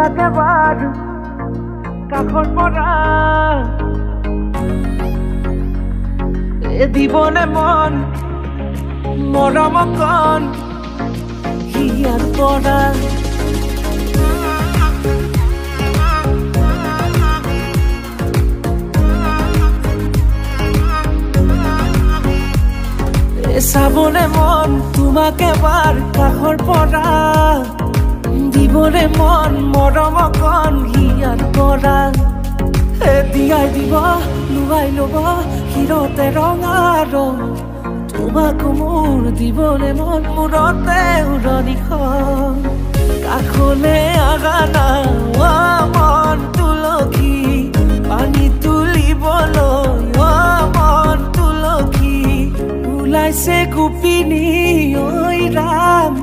তোমাকে বাৰ কাষৰ পৰা দিবনে মন মৰম কণ হিয়াৰ পৰা চাবনে মন তোমাকে বাৰ কাষৰ পৰা দিবনে মন মৰম কণ হিয়াৰ পৰা দিয়াই দিব লুৱাই ল'ব হিৰতে ৰঙা ৰং তোমাকো মোৰ দিবনে মন মূৰতে উৰণিখন কাষলে আগানা মন তুলসী পানী তুলিবলৈ মন তুলসী ওলাইছে গোপিনী ঐ ৰাম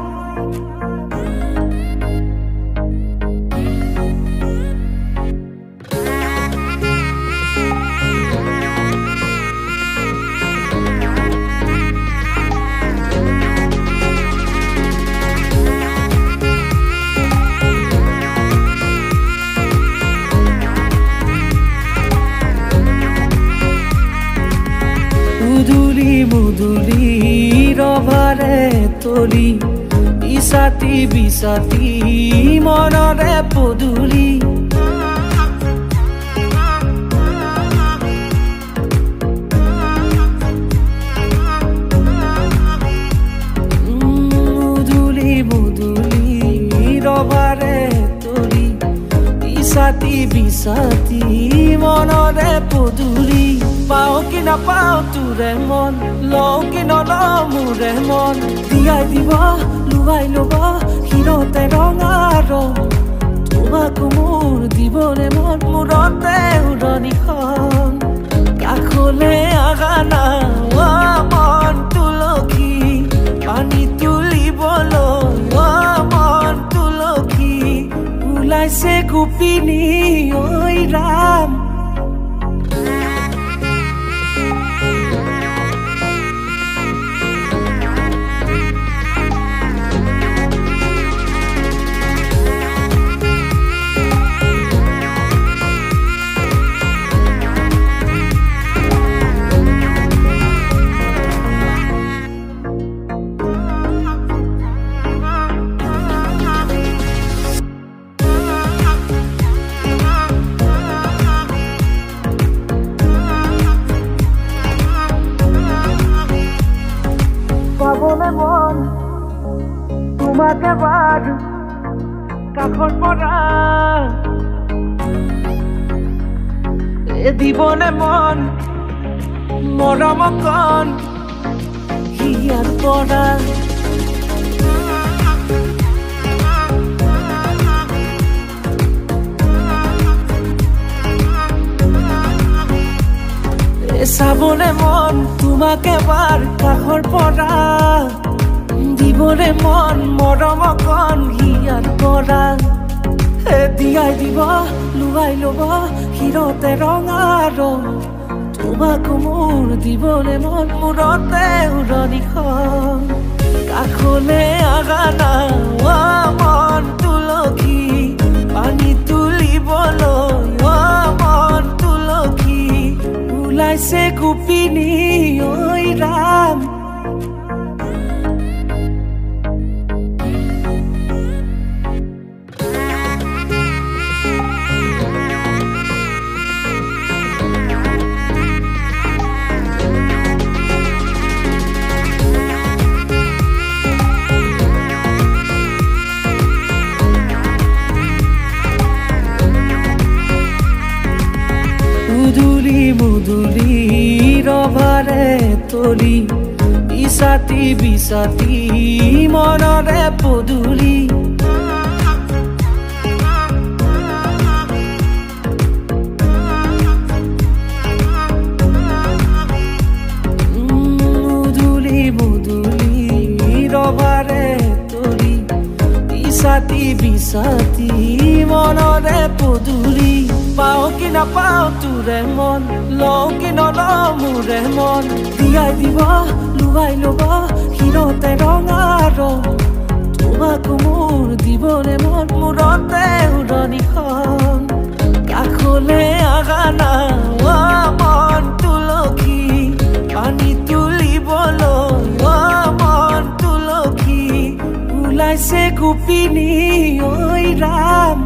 মুদুলি ৰভাৰে তলি বিছাতি বিছাতি মনৰে পদুলি মুদুলি মুদুলি ৰভাৰে তলি বিছাতি বিছাতি মনৰে পদুলি পাও কি নাপাও তোৰে মন লও কি নলও মোৰে মন দিয়াই দিব লুৱাই ল'ব হিৰতে ৰঙা ৰং তোমাকো মোৰ দিবনে মন মূৰতে উৰণিখন কাষলে আগানা মন তুলসী পানী তুলিবলৈ মন তুলসী ওলাইছে গোপিনী ঐ ৰাম পাবনে মন তোমাকে বাৰ কাষৰ পৰা দিবনে মন মৰম কণ হিয়াৰ পৰা চাবনে মন তোমাকে বাৰ কাষৰ পৰা দিবনে মন মৰম কণ হিয়াৰ পৰা দিয়াই দিব লুৱাই ল'ব হিৰতে ৰঙা ৰং তোমাকো মোৰ দিবনে মন মূৰতে উৰণিখন কাষলে আগানা মন তুলসী পানী তুলিবলৈ মন তুলসী ওলাইছে গোপিনী ঐ ৰাম মুদুলি মুদুলি ৰভাৰে তলি বিছাতি বিছাতি মনৰে পদুলি মুদুলি মুদুলি ৰভাৰে তলি বিছাতি বিছাতি মনৰে পদুলি পাও কি নাপাও তোৰে মন লও কি নলও মোৰে মন দিয়াই দিব লুৱাই ল'ব হিৰতে ৰঙা ৰং তোমাকো মোৰ দিবনে মন মূৰতে উৰণি ওলাইছে গোপিনী ঐ ৰাম